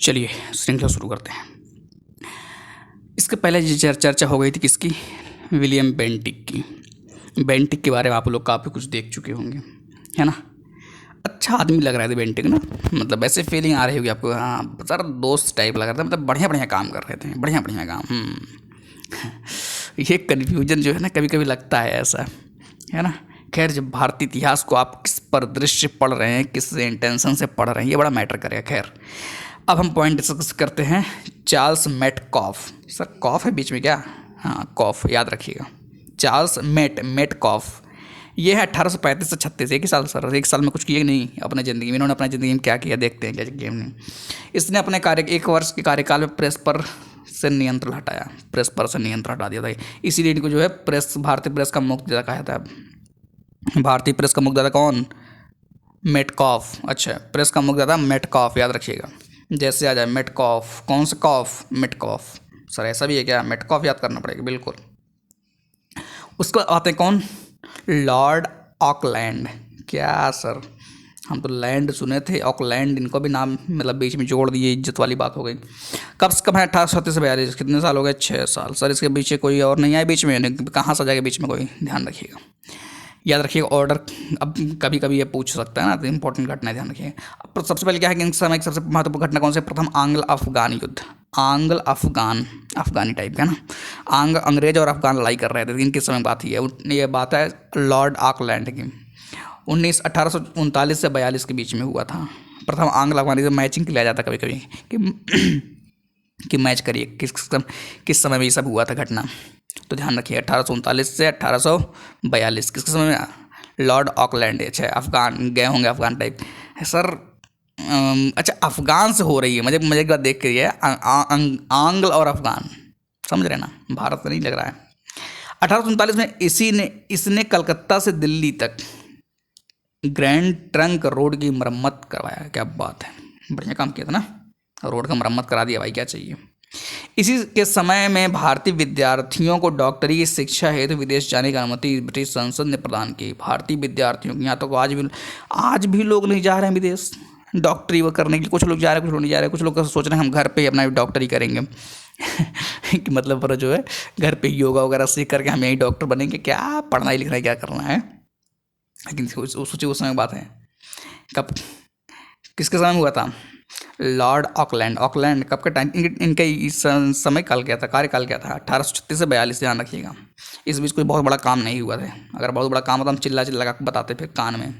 चलिए श्रृंखला शुरू करते हैं। इसके पहले जो चर्चा हो गई थी किसकी, विलियम बेंटिक की। बेंटिक के बारे में आप लोग काफ़ी कुछ देख चुके होंगे, है ना। अच्छा आदमी लग रहा था बेंटिक ना, मतलब ऐसे फीलिंग आ रही होगी आपको, हाँ सर दोस्त टाइप लग रहा था, मतलब बढ़िया बढ़िया काम कर रहे थे, बढ़िया बढ़िया काम। ये कन्फ्यूजन जो है ना कभी कभी लगता है ऐसा, है ना। खैर जब भारतीय इतिहास को आप किस परिदृश्य पढ़ रहे हैं, किस इंटेंशन से पढ़ रहे हैं, ये बड़ा मैटर करेगा। खैर अब हम पॉइंट डिस्कस करते हैं। चार्ल्स मेटकॉफ, सर कॉफ है बीच में क्या, हाँ कॉफ याद रखिएगा। चार्ल्स मेटकॉफ, ये है 1835 से 36, एक ही साल सर, एक साल में कुछ किए नहीं अपने ज़िंदगी में। इन्होंने अपनी ज़िंदगी में क्या किया देखते हैं क्या किया हमने। इसने अपने एक वर्ष के कार्यकाल में प्रेस पर से नियंत्रण हटाया, प्रेस पर से नियंत्रण हटा दिया था। इसीलिए इनको जो है प्रेस, भारतीय प्रेस का मुक्तिदाता कहा जाता है। भारतीय प्रेस का मुक्तिदाता कौन, मेटकॉफ। अच्छा प्रेस का मुक्तिदाता मेटकॉफ, याद रखिएगा। जैसे आ जाए मेटकॉफ, कौन सा कॉफ, मेटकॉफ। सर ऐसा भी है क्या, मेटकॉफ याद करना पड़ेगा बिल्कुल। उसको आते हैं कौन, लॉर्ड ऑकलैंड। क्या सर, हम तो लैंड सुने थे, ऑकलैंड इनको भी नाम मतलब बीच में जोड़ दिए, इज्जत वाली बात हो गई। कब है 1836 से 42, कितने साल हो गए, 6 साल। सर इसके पीछे कोई और नहीं आया बीच में, कहाँ से जाएगा बीच में कोई, ध्यान रखिएगा, याद रखिएगा ऑर्डर। अब कभी कभी ये पूछ सकता है ना, तो इंपॉर्टेंट घटना ध्यान रखिएगा। अब सबसे पहले क्या है कि इस समय की सबसे महत्वपूर्ण घटना कौन सी, प्रथम आंग्ल अफगान युद्ध। आंग्ल अफगान, अफगानी टाइप का ना, अंग्रेज और अफगान लड़ाई कर रहे थे, इनके समय बात ही है। ये बात है लॉर्ड ऑकलैंड की। 1839 से 42 के बीच में हुआ था। प्रथम आंग्ल अफगानी, मैचिंग लिया जाता कभी कभी कि मैच करिए किस समय में ये सब हुआ था घटना, तो ध्यान रखिए 1839 से 1842 किसके समय में, लॉर्ड ऑकलैंड। अच्छा अफगान गए होंगे, अफगान टाइप सर। अच्छा अफगान से हो रही है, मुझे एक बात देख के आंग्ल और अफगान, समझ रहे ना, भारत में नहीं लग रहा है। 1839 में इसने कलकत्ता से दिल्ली तक ग्रैंड ट्रंक रोड की मरम्मत करवाया। क्या बात है, बढ़िया काम किया था ना, रोड का मरम्मत करा दिया भाई, क्या चाहिए। इसी के समय में भारतीय विद्यार्थियों को डॉक्टरी की शिक्षा हेतु विदेश जाने की अनुमति ब्रिटिश संसद ने प्रदान की। भारतीय विद्यार्थियों को, यहाँ तक तो आज भी लोग नहीं जा रहे हैं विदेश डॉक्टरी वो करने के लिए। कुछ लोग जा रहे हैं, कुछ लोग नहीं जा रहे हैं। कुछ लोग सोच रहे हैं हम घर पे ही अपना डॉक्टरी करेंगे कि मतलब पर जो है घर पे योगा वगैरह सीख करके हम यही डॉक्टर बनेंगे। क्या पढ़ना ही लिखना क्या करना है, लेकिन सोचिए उस समय बात है कब, किसके समय हुआ था, लॉर्ड ऑकलैंड। ऑकलैंड कब का टाइम, इनका समय काल क्या था, कार्यकाल क्या था, 1836 से 42, ध्यान रखिएगा। इस बीच कोई बहुत बड़ा काम नहीं हुआ था, अगर बहुत बड़ा काम होता हम चिल्ला चिल्ला कर बताते फिर कान में।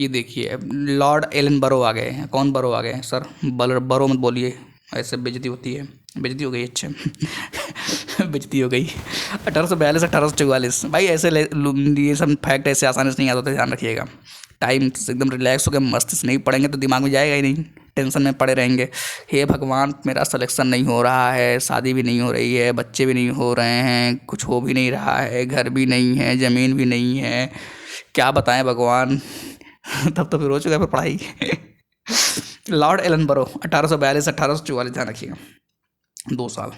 ये देखिए लॉर्ड एलन बरो आ गए। कौन बरो आ गए सर, बरो मत बोलिए, ऐसे बेइज्जती होती है, बेइज्जती हो गई। अच्छा बेइज्जती हो गई। 1842 1844 भाई, ऐसे ये सब फैक्ट ऐसे आसानी से नहीं आते, ध्यान रखिएगा। टाइम एकदम रिलैक्स होकर मस्तिष्क नहीं पढ़ेंगे तो दिमाग में जाएगा ही नहीं, टेंशन में पड़े रहेंगे। हे भगवान मेरा सिलेक्शन नहीं हो रहा है, शादी भी नहीं हो रही है, बच्चे भी नहीं हो रहे हैं, कुछ हो भी नहीं रहा है, घर भी नहीं है, ज़मीन भी नहीं है, क्या बताएं भगवान तब तो फिर हो चुका है फिर पढ़ाई लॉर्ड एलन बरो 1842 से 1844, ध्यान रखिएगा 2 साल।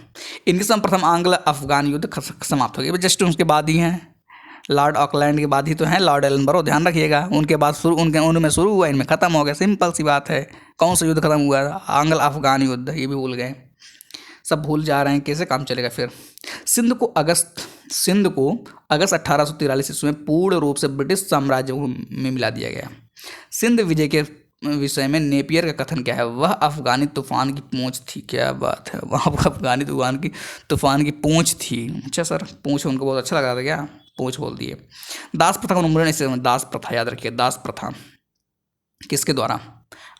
इनके समय प्रथम आंग्ल अफगान युद्ध समाप्त हो गया, जस्ट उसके बाद ही हैं, लॉर्ड ऑकलैंड के बाद ही तो हैं लॉर्ड एलन बरो, ध्यान रखिएगा। उनके बाद उनमें शुरू हुआ, इनमें ख़त्म हो गया, सिंपल सी बात है। कौन सा युद्ध खत्म हुआ, आंग्ल अफगान युद्ध, ये भी भूल गए, सब भूल जा रहे हैं, कैसे काम चलेगा फिर। सिंध को अगस्त 1843 ईस्वी में पूर्ण रूप से ब्रिटिश साम्राज्य में मिला दिया गया। सिंध विजय के विषय में नेपियर का कथन क्या है, वह अफगानी तूफान की पूंछ थी। क्या बात है, वहाँ अफगानी तूफान की पूंछ थी। अच्छा सर, पूंछ उनको बहुत अच्छा लगा था क्या, पूंछ बोल दिए। दास प्रथा का उन्मूलन, इसे दास प्रथा याद रखिए, दास प्रथा किसके द्वारा,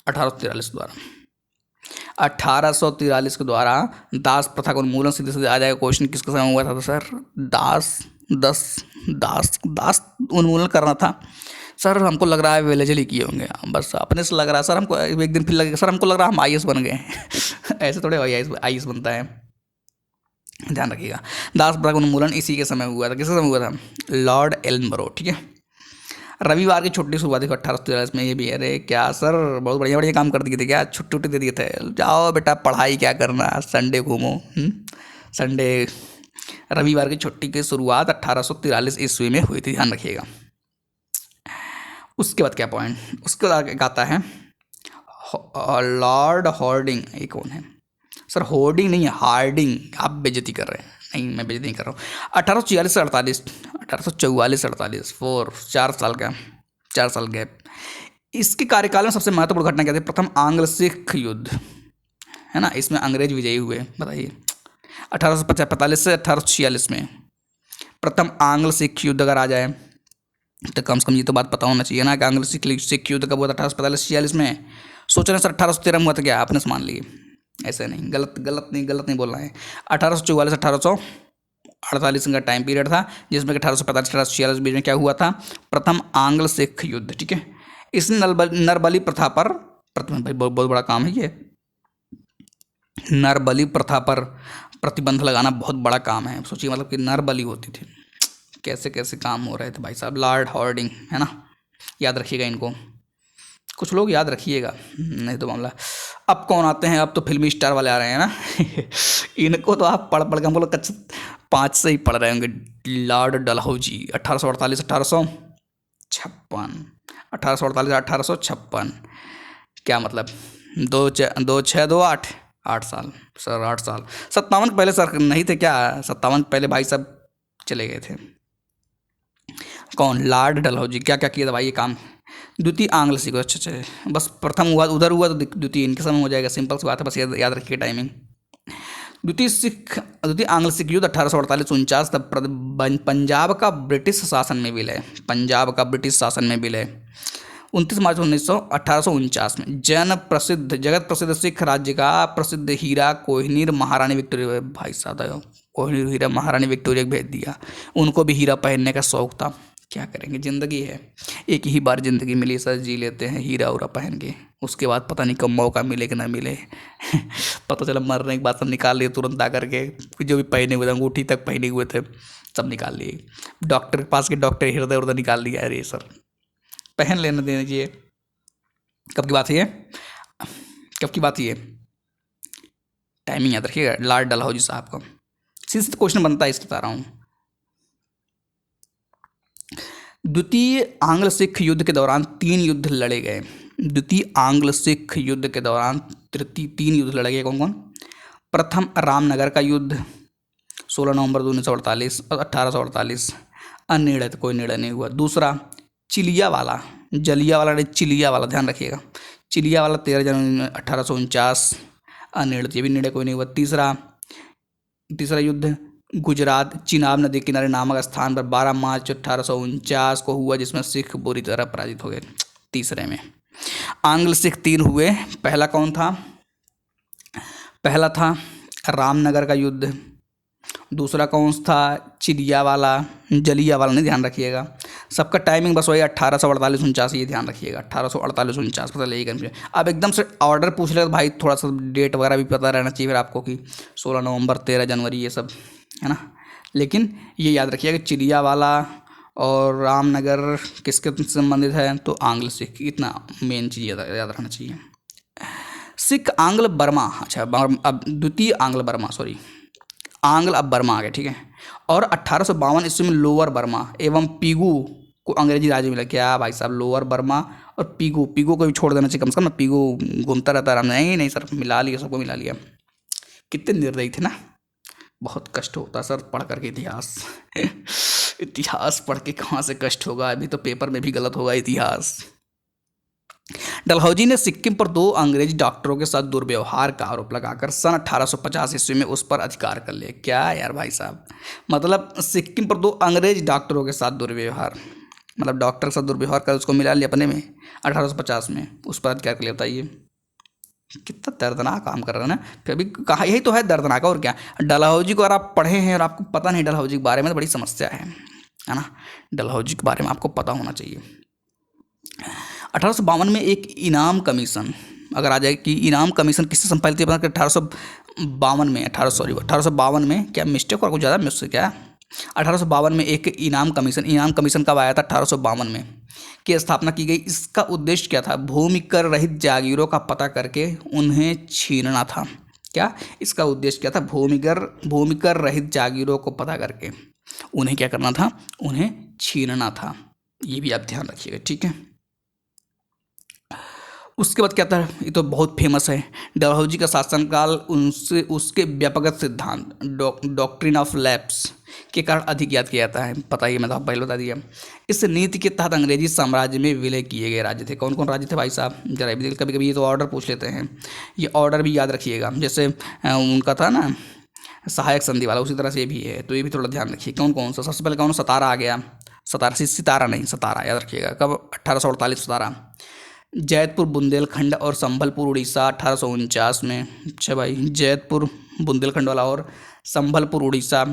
1843 द्वारा, 1843 के द्वारा दास प्रथा का उन्मूलन। सीधे सीधे आ जाएगा क्वेश्चन, किसके समय हुआ था तो सर दास उन्मूलन करना था। सर हमको लग रहा है विलेजल ही किए होंगे, बस अपने से लग रहा है सर हमको, एक दिन फिर लगेगा सर हमको लग रहा है हम आईएएस बन गए ऐसे थोड़े आईएएस बनता है, ध्यान रखिएगा। दास प्रथा का उन्मूलन इसी के समय हुआ था, किसके समय हुआ था, लॉर्ड एलन बरो, ठीक है। रविवार की छुट्टी शुरुआत हुई 1843 में, ये भी अरे क्या सर बहुत बढ़िया बढ़िया काम कर दिए थे क्या, छुट्टी दे दिए थे, जाओ बेटा पढ़ाई क्या करना, संडे घूमो। संडे, रविवार की छुट्टी की शुरुआत 1843 ईस्वी में हुई थी, ध्यान रखिएगा। उसके बाद क्या पॉइंट, उसके बाद आगे आता है लॉर्ड हॉर्डिंग, ये कौन है सर? होर्डिंग नहीं है, हार्डिंग। आप बेइज्जती कर रहे हैं। नहीं, मैं बेइज्जती नहीं कर रहा हूँ। 1846 से 48, 1844 से 48, 4 साल का, 4 साल गैप। इसके कार्यकाल में सबसे महत्वपूर्ण घटना क्या थी? प्रथम आंग्ल सिख युद्ध, है ना, इसमें अंग्रेज विजयी हुए। बताइए, 1845 से 1846 में प्रथम आंग्ल सिख युद्ध अगर आ जाए तो कम से कम ये तो बात पता होना चाहिए ना कि आंग्ल सिख युद्ध कब हुआ था? 1845-46 में। सोच रहे हैं सर 1813 में हुआ था, क्या आपने मान लिए? ऐसे नहीं, गलत नहीं बोलना है। 1844 1848 का टाइम पीरियड था, जिसमें कि 1845-1846 बीच में क्या हुआ था? प्रथम आंग्ल सिख युद्ध। ठीक है, इसने नरबली प्रथा पर, भाई बहुत बड़ा काम है ये, नरबली प्रथा पर प्रतिबंध लगाना बहुत बड़ा काम है। सोचिए, मतलब कि नरबली होती थी, कैसे कैसे काम हो रहे थे भाई साहब। लॉर्ड हॉर्डिंग, है ना, याद रखिएगा इनको, कुछ लोग याद रखिएगा, नहीं तो मामला। अब कौन आते हैं? अब तो फिल्मी स्टार वाले आ रहे हैं ना इनको तो आप पढ़ के हमको कच्चे 5 से ही पढ़ रहे होंगे। लॉर्ड डलहौजी, 1848 1856, 1848 1856, क्या मतलब? 2 6 2 8 सर, 8 साल। 57 पहले सर नहीं थे क्या? 57 पहले भाई साहब चले गए थे। कौन? लॉर्ड डलहौजी। क्या क्या किया था भाई ये काम? द्वितीय आंग्ल सिख, अच्छा, बस प्रथम हुआ उधर हुआ तो द्वितीय इनके समय हो जाएगा, सिंपल सी बात है, बस याद रखिए टाइमिंग। द्वितीय आंग्ल सिख युद्ध 1848-49 तब पंजाब का ब्रिटिश शासन में विलय, पंजाब का ब्रिटिश शासन में विलय। 29 मार्च 1849 में जगत प्रसिद्ध सिख राज्य का प्रसिद्ध हीरा कोहिनूर महारानी विक्टोरिया, भाई साहब कोहिनूर हीरा महारानी विक्टोरिया को भेज दिया। उनको भी हीरा पहनने का शौक था, क्या करेंगे, ज़िंदगी है, एक ही बार ज़िंदगी मिली सर, जी लेते हैं हीरा उरा पहन के। उसके बाद पता नहीं कब मौका मिले कि ना मिले पता चला मरने के बाद सब निकाल लिए तुरंत आकर के, जो भी पहने हुए थे, अंगूठी तक पहने हुए थे सब निकाल लिए। डॉक्टर के पास के डॉक्टर हृदय उर्दय निकाल लिया। अरे सर पहन लेने देना चाहिए। कब की बात है ये? कब की बात है ये? टाइमिंग याद रखिएगा लॉर्ड डलहौजी साहब का। सीधे क्वेश्चन बनता है, इस बता रहा हूँ। द्वितीय आंग्ल सिख युद्ध के दौरान 3 युद्ध लड़े गए। द्वितीय आंग्ल सिख युद्ध के दौरान 3 युद्ध लड़े गए। कौन कौन? प्रथम रामनगर का युद्ध 16 नवंबर 1948 और 1848, अनिर्णित, कोई निर्णय नहीं हुआ। दूसरा चिलियावाला, जलियावाला नहीं, चिलियावाला, ध्यान रखिएगा, चिलियावाला 13 जनवरी 1849, अनिर्णित, ये भी निर्णय कोई नहीं हुआ। तीसरा युद्ध गुजरात चिनाब नदी किनारे नामक स्थान पर 12 मार्च 1849 को हुआ, जिसमें सिख बुरी तरह पराजित हो गए। तीसरे में आंग्ल सिख 3 हुए। पहला कौन था? पहला था रामनगर का युद्ध। दूसरा कौन था? चिलियावाला, जलियावाला नहीं, ध्यान रखिएगा। सबका टाइमिंग बस वही 1848-49, ये ध्यान रखिएगा, 1848-49, पता लगेगा कन्फ्यूजन। अब एकदम से ऑर्डर पूछ ले तो भाई थोड़ा सा डेट वगैरह भी पता रहना चाहिए फिर आपको कि 16 नवंबर 13 जनवरी ये सब, है ना। लेकिन ये याद रखिएगा कि चिलियावाला और रामनगर किसके संबंधित है? तो आंग्ल सिख, इतना मेन चीज़ याद रखना चाहिए। सिख आंग्ल बर्मा, अच्छा अब द्वितीय आंग्ल बर्मा, सॉरी आंग्ल अब बर्मा आ गए, ठीक है। और 1852 ईस्वी में लोअर बर्मा एवं पीगू को अंग्रेजी राज्य मिला। क्या भाई साहब, लोअर बर्मा और पीगू को भी छोड़ देना चाहिए कम से कम ना, पीगू घूमता रहता है। नहीं सर, मिला लिया, सबको मिला लिया। कितने निर्दयी थे ना। बहुत कष्ट होता सर पढ़ करके इतिहास इतिहास पढ़ के कहाँ से कष्ट होगा, अभी तो पेपर में भी गलत होगा इतिहास। डलहौजी ने सिक्किम पर 2 अंग्रेजी डॉक्टरों के साथ दुर्व्यवहार का आरोप लगाकर सन 1850 ईस्वी में उस पर अधिकार कर लिया। क्या यार भाई साहब, मतलब सिक्किम पर 2 अंग्रेज डॉक्टरों के साथ दुर्व्यवहार, मतलब डॉक्टर के साथ दुर्व्यवहार कर उसको मिला लिया अपने में 1850 में, उस पर अधिकार कर लिया। बताइए कितना दर्दनाक काम कर रहे हैं ना। फिर भी कहा यही तो है दर्दनाक, और क्या। डलहौजी को अगर आप पढ़े हैं और आपको पता नहीं डलहौजी के बारे में, तो बड़ी समस्या है ना। डलहौजी के बारे में आपको पता होना चाहिए। 1852 में एक इनाम कमीशन अगर आ जाए कि इनाम कमीशन किससे संपादित किया? 1852 में क्या मिस्टेक और कुछ ज़्यादा मिस्टेक क्या? 1852 में एक इनाम कमीशन कब आया था? 1852 में की स्थापना की गई। इसका उद्देश्य क्या था? भूमि कर रहित जागीरों का पता करके उन्हें छीनना था। क्या इसका उद्देश्य क्या था? भूमि कर रहित जागीरों को पता करके उन्हें क्या करना था? उन्हें छीनना था। ये भी आप ध्यान रखिएगा, ठीक है। उसके बाद क्या था, ये तो बहुत फेमस है, डलहौजी का शासनकाल उनसे उसके व्यक्तिगत सिद्धांत डॉक्ट्रिन ऑफ लैप्स के कारण अधिक याद किया जाता है। पता ही, मैं तो पहले बता दिया। इस नीति के तहत अंग्रेजी साम्राज्य में विलय किए गए राज्य थे। कौन कौन राज्य थे भाई साहब, जरा भी कभी कभी ये तो ऑर्डर पूछ लेते हैं, ये ऑर्डर भी याद रखिएगा। जैसे उनका था ना सहायक संधि वाला, उसी तरह से ये भी है, तो ये भी थोड़ा ध्यान रखिए। कौन कौन सा, सबसे पहले कौन, सतारा आ गया, सतारा, सितारा नहीं, सतारा याद रखिएगा। कब, 1848 सतारा। जैतपुर बुंदेलखंड और संभलपुर उड़ीसा 1849 में। अच्छा भाई, जैतपुर बुंदेलखंड वाला और संभलपुर उड़ीसा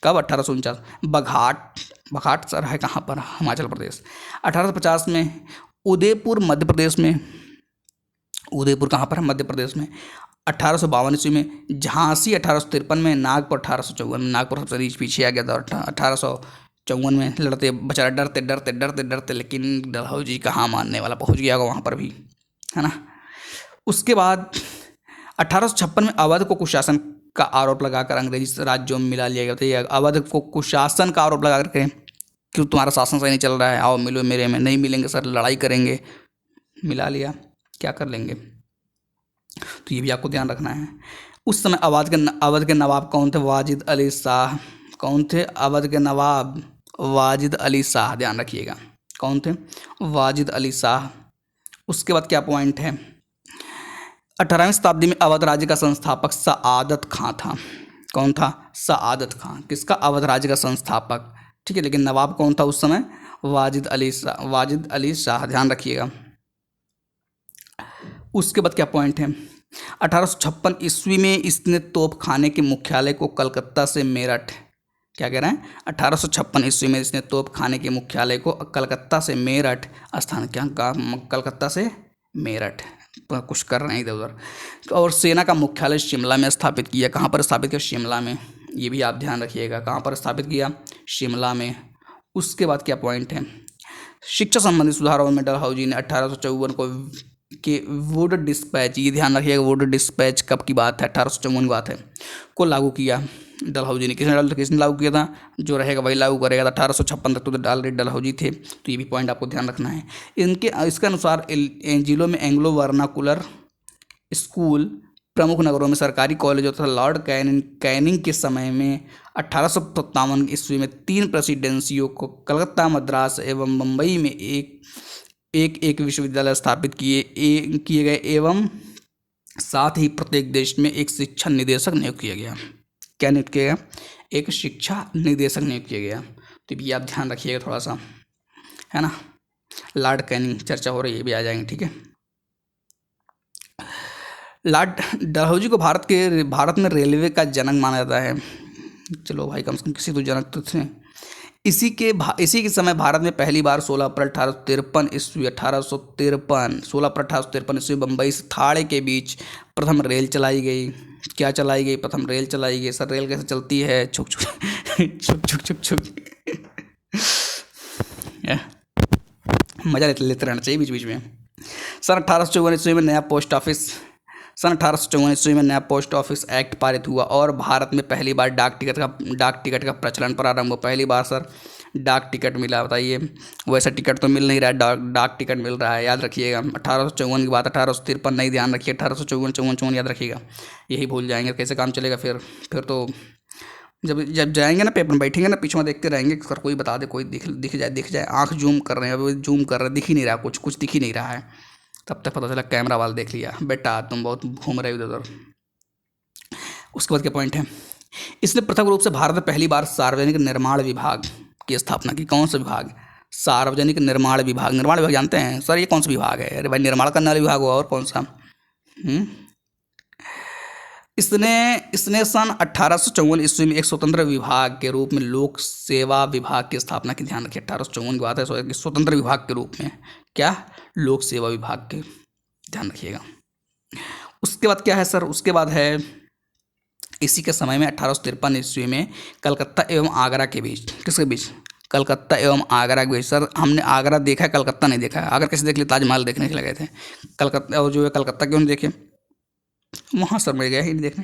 कब, 1849। बघाट, बघाट सर है कहाँ पर, हिमाचल प्रदेश, 1850 में। उदयपुर मध्य प्रदेश में, उदयपुर कहाँ पर है, मध्य प्रदेश में, 1852 ईस्वी में। झांसी 1853 में। नागपुर 1854 में, नागपुर सबसे नीचे पीछे आ गया था 1854 में। लड़ते बेचारा, डरते डरते डरते डरते, लेकिन डलहौजी कहाँ मानने वाला, पहुँच गया होगा वहाँ पर भी, है ना। उसके बाद 1856 में अवध को कुशासन का आरोप लगाकर अंग्रेजी राज्यों में मिला लिया गया था। ये अवध को कुशासन का आरोप लगा करके, क्यों तुम्हारा शासन सही नहीं चल रहा है, आओ मिलो मेरे में। नहीं मिलेंगे सर, लड़ाई करेंगे। मिला लिया, क्या कर लेंगे, तो ये भी आपको ध्यान रखना है। उस समय अवध के नवाब कौन थे, वाजिद अली शाह। कौन थे, अवध के नवाब वाजिद अली शाह, ध्यान रखिएगा। कौन थे, वाजिद अली शाह। उसके बाद क्या पॉइंट है, 18वीं शताब्दी में अवध राज्य का संस्थापक सआदत खां था। कौन था, सआदत खां। किसका, अवध राज्य का संस्थापक, ठीक है। लेकिन नवाब कौन था उस समय, वाजिद अली शाह, वाजिद अली शाह, ध्यान रखिएगा। उसके बाद क्या पॉइंट है, 1856 ईस्वी में इसने तोप खाने के मुख्यालय को कलकत्ता से मेरठ, क्या कह रहे हैं, 1856 ईस्वी में इसने तोप खाने के मुख्यालय को कलकत्ता से मेरठ स्थान, क्या कलकत्ता से मेरठ, कुछ कर रहे हैं इधर उधर। और सेना का मुख्यालय शिमला में स्थापित किया। कहाँ पर स्थापित किया, शिमला में। ये भी आप ध्यान रखिएगा, कहाँ पर स्थापित किया, शिमला में। उसके बाद क्या पॉइंट है, शिक्षा संबंधी सुधारों में डलहौजी ने 1854 को के वुड डिस्पैच, ये ध्यान रखिएगा, वुड डिस्पैच कब की बात है, 1854 की बात है, को लागू किया डलहौजी ने। किसने लागू किया था, जो रहेगा वही लागू करेगा। 1856 तक तो ऑलरेडी डलहौजी थे, तो ये भी पॉइंट आपको ध्यान रखना है। इसके अनुसार जिलों में एंग्लो वर्नाकुलर स्कूल, प्रमुख नगरों में सरकारी कॉलेज तथा लॉर्ड कैनिंग के समय में 1857 ईस्वी में 3 प्रेसिडेंसियों को कलकत्ता, मद्रास एवं मुंबई में एक विश्वविद्यालय स्थापित किए गए एवं साथ ही प्रत्येक देश में एक शिक्षा निदेशक नियुक्त किया गया। क्या नियुक्त किया गया, एक शिक्षा निदेशक नियुक्त किया गया। तो भी आप ध्यान रखिएगा थोड़ा सा, है ना। लॉर्ड कैनिंग चर्चा हो रही है, ये भी आ जाएंगे, ठीक है। लॉर्ड डलहौजी को भारत में रेलवे का जनक माना जाता है। चलो भाई, कम से कम किसी तो जनक तो थे। इसी के समय भारत में पहली बार 16 अप्रैल 1853 ईस्वी 16 अप्रैल 1853 ईस्वी बम्बई से थाड़े के बीच प्रथम रेल चलाई गई। क्या चलाई गई, प्रथम रेल चलाई गई। सर रेल कैसे चलती है, छुक छुक छुक छुक छुक छुक मजा लेते रहना चाहिए बीच बीच में। सन 1854 ईस्वी में नया पोस्ट ऑफिस एक्ट पारित हुआ और भारत में पहली बार डाक टिकट का प्रचलन प्रारंभ हुआ। पहली बार सर डाक टिकट मिला, बताइए। वैसा टिकट तो मिल नहीं रहा है, डाक टिकट मिल रहा है, याद रखिएगा। 1854 की बात, 1853 नहीं, ध्यान रखिए। 1854 याद रखिएगा, यही भूल जाएंगे कैसे काम चलेगा फिर तो जब जाएंगे ना पेपर में, बैठेंगे ना, पीछे में देखते रहेंगे सर कोई बता दे, कोई दिख जाए। आँख जूम कर रहे हैं, अभी जूम कर रहे हैं, दिख ही नहीं रहा, कुछ दिख ही नहीं रहा है। तब तक पता चला कैमरा वाला देख लिया, बेटा तुम बहुत घूम रहे हो इधर उधर। उसके बाद क्या पॉइंट है, इसने प्रथम रूप से भारत में पहली बार सार्वजनिक निर्माण विभाग की स्थापना की। कौन सा विभाग, सार्वजनिक निर्माण विभाग। निर्माण विभाग जानते हैं सर, ये कौन सा विभाग है, अरे भाई निर्माण करने वाला विभाग हुआ, और कौन सा। इसने सन 1854 ईस्वी में एक स्वतंत्र विभाग के रूप में लोक सेवा विभाग की स्थापना की। ध्यान रखिए, 1854 की बात है, स्वतंत्र विभाग के रूप में, क्या, लोक सेवा विभाग के, ध्यान रखिएगा। उसके बाद क्या है सर, उसके बाद है इसी के समय में 1853 ईस्वी में कलकत्ता एवं आगरा के बीच, किसके बीच, कलकत्ता एवं आगरा के बीच। सर हमने आगरा देखा है, कलकत्ता नहीं देखा है। आगरा कैसे देख लिया, ताजमहल देखने के लिए गए थे, कलकत्ता, और जो है कलकत्ता क्यों नहीं देखे, वहाँ सर मैं गया ही नहीं देखने।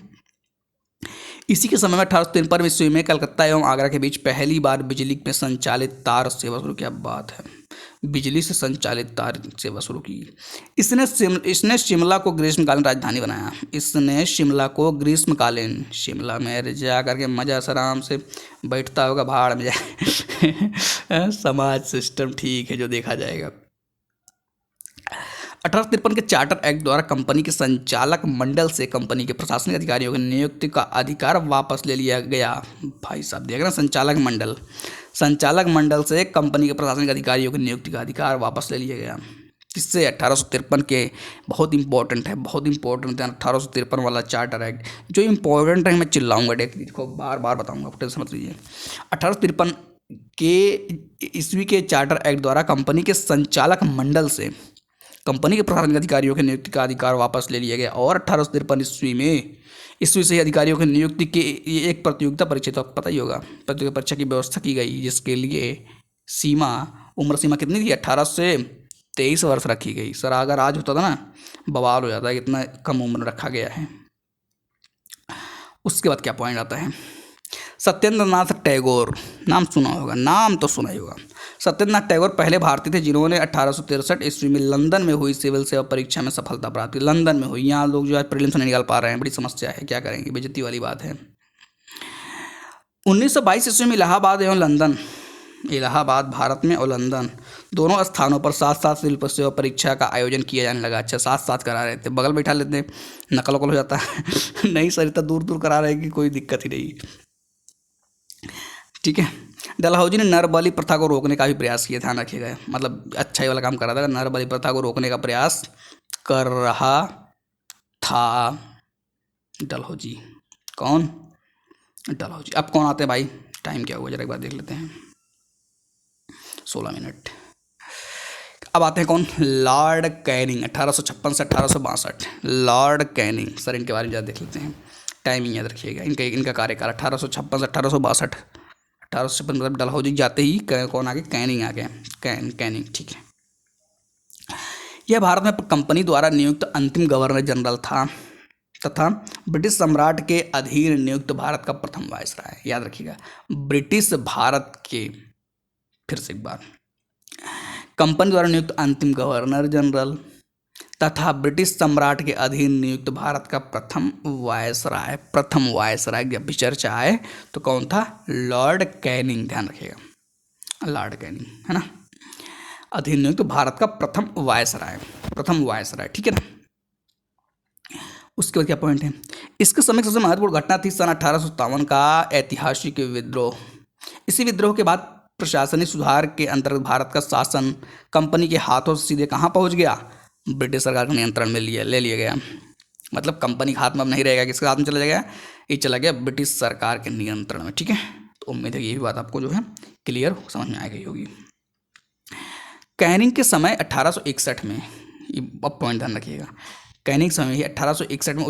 इसी के समय में 1853 ईस्वी में कलकत्ता एवं आगरा के बीच पहली बार बिजली में संचालित तार सेवा शुरू। क्या बात है, बिजली से संचालित तार सेवा शुरू की। इसने शिमला को ग्रीष्मकालीन राजधानी बनाया। इसने शिमला को ग्रीष्मकालीन, शिमला में जा करके मजा से आराम से बैठता होगा, भाड़ में जाए समाज सिस्टम ठीक है जो देखा जाएगा। 1853 के चार्टर एक्ट द्वारा कंपनी के संचालक मंडल से कंपनी के प्रशासनिक अधिकारियों की नियुक्ति का अधिकार वापस ले लिया गया। भाई साहब देख रहे हैं, संचालक मंडल से कंपनी के प्रशासनिक अधिकारियों की नियुक्ति का अधिकार वापस ले लिया गया। किससे? 1853 के, बहुत इंपॉर्टेंट है, बहुत इंपॉर्टेंट है 1853 वाला चार्टर एक्ट। जो इंपॉर्टेंट है मैं चिल्लाऊंगा, देखो बार बार बताऊंगा, टेंशन मत लीजिए। 1853 के ईस्वी के चार्टर एक्ट द्वारा कंपनी के संचालक मंडल से कंपनी के प्रशासनिक अधिकारियों की नियुक्ति का अधिकार वापस ले लिया गया और 1853 ईस्वी से अधिकारियों की नियुक्ति की एक प्रतियोगिता परीक्षा, तो पता ही होगा, प्रतियोगिता परीक्षा की व्यवस्था की गई, जिसके लिए उम्र सीमा कितनी थी? 18 से 23 वर्ष रखी गई। सर अगर आज होता था ना, बवाल हो जाता है, इतना कम उम्र रखा गया है। उसके बाद क्या पॉइंट आता है? सत्येंद्र नाथ टैगोर, नाम सुना होगा, नाम तो सुना ही होगा। सत्येंद्र नाथ टैगोर पहले भारतीय थे जिन्होंने 1863 ईस्वी में लंदन में हुई सिविल सेवा परीक्षा में सफलता प्राप्त की। लंदन में हुई, यहाँ लोग जो है प्रीलिम्स नहीं निकाल पा रहे हैं, बड़ी समस्या है, क्या करेंगे, बेइज्जती वाली बात है। 1922 ईस्वी में इलाहाबाद एवं लंदन, इलाहाबाद भारत में और लंदन दोनों स्थानों पर साथ साथ सिविल सेवा परीक्षा का आयोजन किया जाने लगा। अच्छा, साथ साथ करा रहे थे, बगल बैठा लेते, नकल वकल हो जाता है नहीं सर, इतना दूर दूर करा रहे हैं कि कोई दिक्कत ही नहीं। ठीक है, डलहौजी ने नरबली प्रथा को रोकने का भी प्रयास किया, ध्यान रखिएगा, मतलब अच्छा ही वाला काम कर रहा था, नरबली प्रथा को रोकने का प्रयास कर रहा था डलहौजी। कौन? डलहौजी। अब कौन आते हैं भाई, टाइम क्या हुआ जरा एक बार देख लेते हैं, 16 मिनट। अब आते हैं कौन? लॉर्ड कैनिंग, 1856 से 1862। लॉर्ड कैनिंग, सर इनके बारे में ज़्यादा देख लेते हैं, टाइमिंग याद रखिएगा। इनका कार्यकाल 1856 से 1862। 1856 मतलब डलहौजी जाते ही कौन आ गए? कैनिंग आ गए, कैनिंग, ठीक है। यह भारत में कंपनी द्वारा नियुक्त अंतिम गवर्नर जनरल था तथा ब्रिटिश सम्राट के अधीन नियुक्त भारत का प्रथम वायसराय। याद रखिएगा, ब्रिटिश भारत के, फिर से एक बार, कंपनी द्वारा नियुक्त अंतिम गवर्नर जनरल तथा ब्रिटिश सम्राट के अधीन नियुक्त भारत का प्रथम वायसराय। प्रथम वायसराय जब भी चर्चा आए तो कौन था? लॉर्ड कैनिंग, ध्यान रखिएगा, लॉर्ड कैनिंग है ना, अधीन नियुक्त भारत का प्रथम वायसराय, ठीक है ना। उसके बाद क्या पॉइंट है? इसके समय सबसे महत्वपूर्ण घटना थी सन 1857 का ऐतिहासिक विद्रोह। इसी विद्रोह के बाद प्रशासनिक सुधार के अंतर्गत भारत का शासन कंपनी के हाथों से सीधे कहाँ पहुँच गया? ब्रिटिश सरकार के नियंत्रण में ले लिया गया। मतलब कंपनी के हाथ में अब नहीं रहेगा, किसके हाथ में चला जाएगा? ये चला गया ब्रिटिश सरकार के नियंत्रण में, ठीक है। तो उम्मीद है ये भी बात आपको जो है क्लियर समझ में आ गई होगी। कैनिंग के समय 1861 में, अब पॉइंट ध्यान रखिएगा, कैनिंग समय 1861 में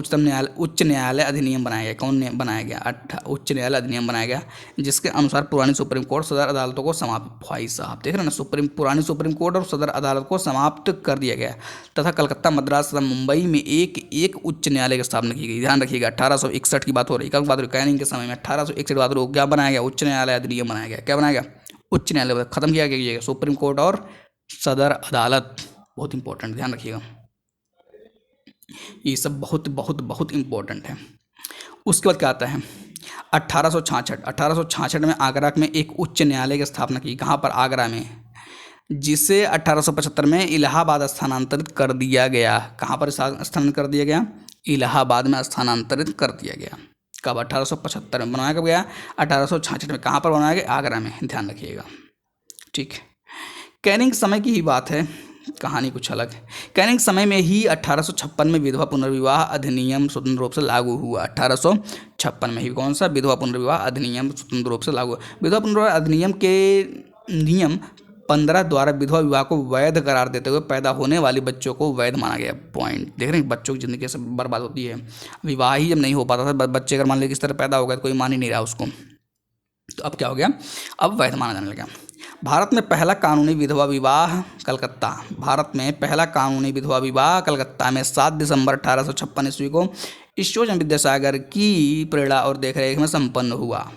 उच्च न्यायालय अधिनियम बनाया गया। कौन बनाया गया? उच्च न्यायालय अधिनियम बनाया गया, जिसके अनुसार पुरानी सुप्रीम कोर्ट सदर अदालतों को समाप्त, भाई साहब देख रहे हैं ना, पुरानी सुप्रीम कोर्ट और सदर अदालत को समाप्त कर दिया गया तथा कलकत्ता, मद्रास तथा मुंबई में एक उच्च न्यायालय की स्थापना की गई। ध्यान रखिएगा, 1861 की बात हो रही है, कब बात हो रही? कैनिंग के समय में 1861 बात हो, क्या बनाया गया? उच्च न्यायालय अधिनियम बनाया गया। क्या बनाया गया? उच्च न्यायालय खत्म किया गया, सुप्रीम कोर्ट और सदर अदालत, बहुत इंपॉर्टेंट, ध्यान रखिएगा, ये सब बहुत बहुत बहुत इंपॉर्टेंट है। उसके बाद क्या आता है? 1866 में आगरा में एक उच्च न्यायालय की स्थापना की। कहाँ पर? आगरा में, जिसे 1875 में इलाहाबाद स्थानांतरित कर दिया गया। कहाँ पर स्थानांतरित कर दिया गया? इलाहाबाद में स्थानांतरित कर दिया गया। कब? 1875 में। बनाया कब गया? 1866 में। कहाँ पर बनाया गया? आगरा में, ध्यान रखिएगा, ठीक। कैनिंग समय की ही बात है, कहानी कुछ अलग है। कैनिंग समय में ही 1856 में विधवा पुनर्विवाह अधिनियम स्वतंत्र रूप से लागू हुआ। 1856 में ही कौन सा? विधवा पुनर्विवाह अधिनियम स्वतंत्र रूप से लागू। विधवा पुनर्विवाह अधिनियम के नियम 15 द्वारा विधवा विवाह को वैध करार देते हुए पैदा होने वाले बच्चों को वैध माना गया। पॉइंट देख रहे हैं, बच्चों की जिंदगी से बर्बाद होती है। विवाह ही जब नहीं हो पाता था, बच्चे अगर मान लीजिए किस तरह पैदा हो गया तो कोई मान ही नहीं रहा उसको, तो अब क्या हो गया? अब वैध माना जाने लगा। भारत में पहला कानूनी विधवा विवाह कलकत्ता। भारत में पहला कानूनी विधवा विवाह कलकत्ता में 7 दिसंबर 1856 ईस्वी को ईश्वरचंद्र विद्यासागर की प्रेरणा और देखरेख में संपन्न हुआ।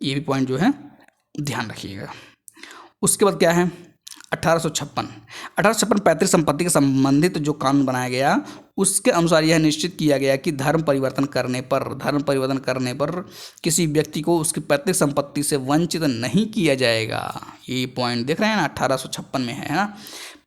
ये भी पॉइंट जो है ध्यान रखिएगा। उसके बाद क्या है 1856 पैतृक संपत्ति के संबंधित जो कानून बनाया गया उसके अनुसार यह निश्चित किया गया कि धर्म परिवर्तन करने पर किसी व्यक्ति को उसकी पैतृक संपत्ति से वंचित नहीं किया जाएगा। ये पॉइंट देख रहे हैं ना 1856 में है ना,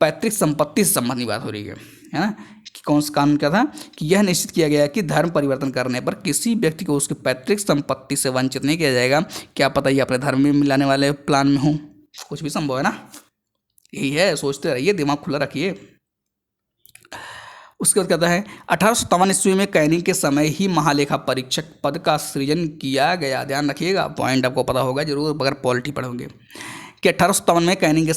पैतृक संपत्ति से संबंधित बात हो रही है ना, कि कौन सा कानून क्या था कि यह निश्चित किया गया कि धर्म परिवर्तन करने पर किसी व्यक्ति को उसकी पैतृक संपत्ति से वंचित नहीं किया जाएगा। क्या पता ये अपने धर्म में मिलाने वाले प्लान में हो, कुछ भी संभव है ना, यही है, सोचते रहिए, दिमाग खुला रखिए। उसके बाद कहता है 1857 ईस्वी में कैनिंग के समय ही महालेखा परीक्षक पद का सृजन किया गया। ध्यान रखिएगा, पॉइंट आपको पता होगा जरूर अगर पॉलिटी पढ़ोगे कि 1857 में कैनिंग के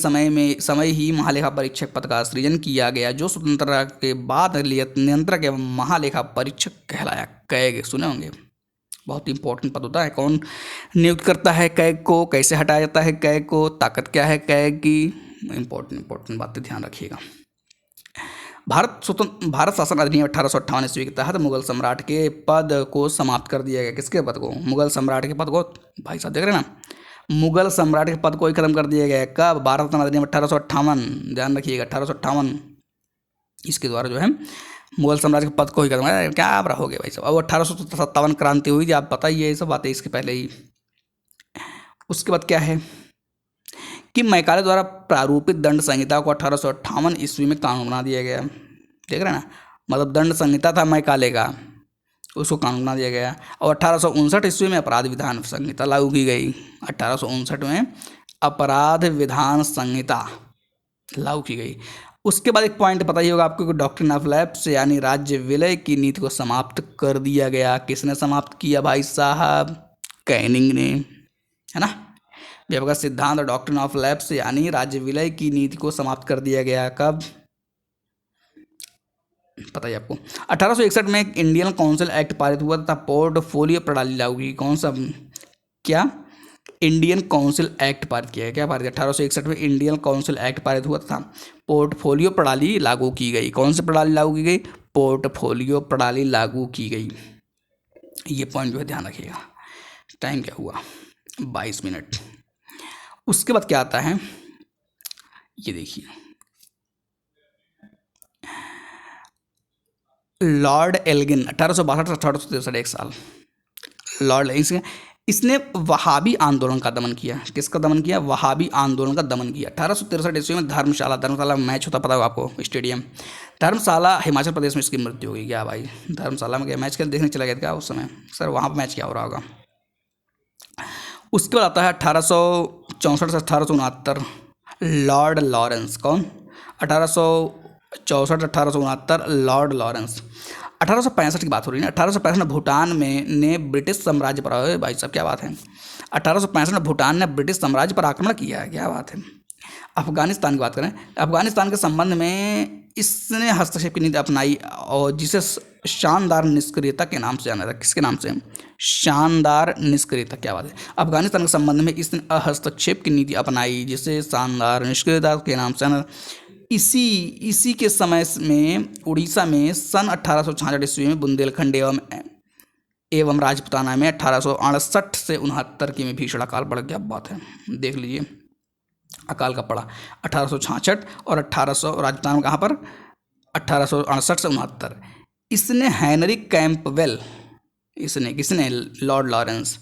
समय ही महालेखा परीक्षक पद का सृजन किया गया, जो स्वतंत्रता के बाद नियंत्रक एवं महालेखा परीक्षक कहलाया। कैग सुने होंगे, बहुत इंपॉर्टेंट पद होता है। कौन नियुक्त करता है कैग को, कैसे हटाया जाता है कैग को, ताकत क्या है कैग की, इंपॉर्टेंट बातें ध्यान रखिएगा। भारत शासन अधिनियम 1858 ईस्वी के तहत मुगल सम्राट के पद को समाप्त कर दिया गया। किसके पद को? मुगल सम्राट के पद को, भाई साहब देख रहे हैं ना, मुगल सम्राट के पद को ही खत्म कर दिया गया। कब? भारत शासन अधिनियम 1858, ध्यान रखिएगा 1858, इसके द्वारा जो है मुगल साम्राज्य के पद को ही खत्म। क्या आप रहोगे भाई साहब। अब 1857 क्रांति हुई थी, आप बताइए ये सब बातें इसके पहले ही। उसके बाद क्या है कि मैकाले द्वारा प्रारूपित दंड संहिता को 1858 ईस्वी में कानून बना दिया गया। देख रहे हैं ना, मतलब दंड संहिता था मैकाले का, उसको कानून बना दिया गया। और 1859 ईस्वी में अपराध विधान संहिता लागू की गई। 1859 में अपराध विधान संहिता लागू की गई। उसके बाद एक पॉइंट पता ही होगा आपको कि डॉक्ट्रिन ऑफ लैप्स यानी राज्य विलय की नीति को समाप्त कर दिया गया। किसने समाप्त किया भाई साहब? कैनिंग ने, है ना। व्यवगत सिद्धांत और डॉक्ट्रिन ऑफ लैप्स यानी राज्य विलय की नीति को समाप्त कर दिया गया। कब? पता ही आपको 1861 में एक इंडियन काउंसिल एक्ट पारित हुआ तथा पोर्टफोलियो प्रणाली लागू की। कौन सा? क्या? इंडियन काउंसिल एक्ट पारित किया है। क्या पारित? 1861 में इंडियन काउंसिल एक्ट पारित हुआ था, पोर्टफोलियो प्रणाली लागू की गई। कौन सी प्रणाली लागू की गई? पोर्टफोलियो प्रणाली लागू की गई। ये पॉइंट जो है ध्यान रखिएगा। टाइम क्या हुआ? 22 मिनट। उसके बाद क्या आता है ये देखिए, लॉर्ड एल्गिन 1862 से 1863, एक साल। लॉर्ड एल्गिन इसने वहाबी आंदोलन का दमन किया। किसका दमन किया? वहाबी आंदोलन का दमन किया। 1863 ईस्वी में धर्मशाला मैच होता, पता होगा आपको, स्टेडियम धर्मशाला, हिमाचल प्रदेश में इसकी मृत्यु हो गई। क्या भाई? धर्मशाला में क्या मैच खेल देखने चला गया था उस समय? सर वहाँ पर मैच क्या हो रहा होगा। उसके बाद आता है 1864 से 1869, लॉर्ड लॉरेंस। कौन? 1864 1869 लॉर्ड लॉरेंस। 1865 की बात हो रही है ना। 1865 में भूटान में ने ब्रिटिश साम्राज्य पर, भाई साहब क्या बात है, 1865 में भूटान ने ब्रिटिश साम्राज्य पर आक्रमण किया है। क्या बात है। अफगानिस्तान की बात करें, अफगानिस्तान के संबंध में इसने हस्तक्षेप की नीति अपनाई और जिसे शानदार निष्क्रियता के नाम से जाना था। किसके नाम से? शानदार निष्क्रियता। क्या बात है। अफगानिस्तान के संबंध में इसने हस्तक्षेप की नीति अपनाई जिसे शानदार निष्क्रियता के नाम से जाना। इसी के समय में उड़ीसा में सन 1866 ईस्वी में बुंदेलखंड एवं राजपुताना में 1868 से 69 की में भीषण अकाल पड़ गया। बात है, देख लीजिए अकाल का पड़ा 1866 और 1800 राजपुताना में कहाँ पर? 1868 से 69। इसने हेनरी कैंपवेल, इसने किसने? Lord Lawrence.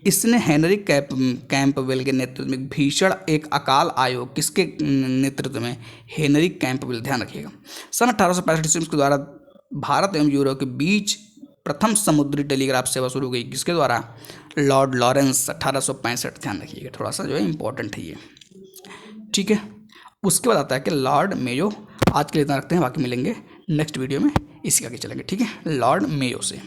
इसने हेनरी कैंपवेल के नेतृत्व में भीषण एक अकाल आयोग, किसके नेतृत्व में? Henry Campbell. ध्यान रखिएगा। सन 1865 ईस्वी के द्वारा भारत एवं यूरोप के बीच प्रथम समुद्री टेलीग्राफ सेवा शुरू हुई। किसके द्वारा? Lord Lawrence. 1865। ध्यान रखिएगा, थोड़ा सा जो है इंपॉर्टेंट है ये, ठीक है। उसके बाद आता है कि लॉर्ड मेयो। आज के लिए इतना रखते हैं, बाकी मिलेंगे नेक्स्ट वीडियो में, इसी आगे चलेंगे, ठीक है। लॉर्ड मेयो से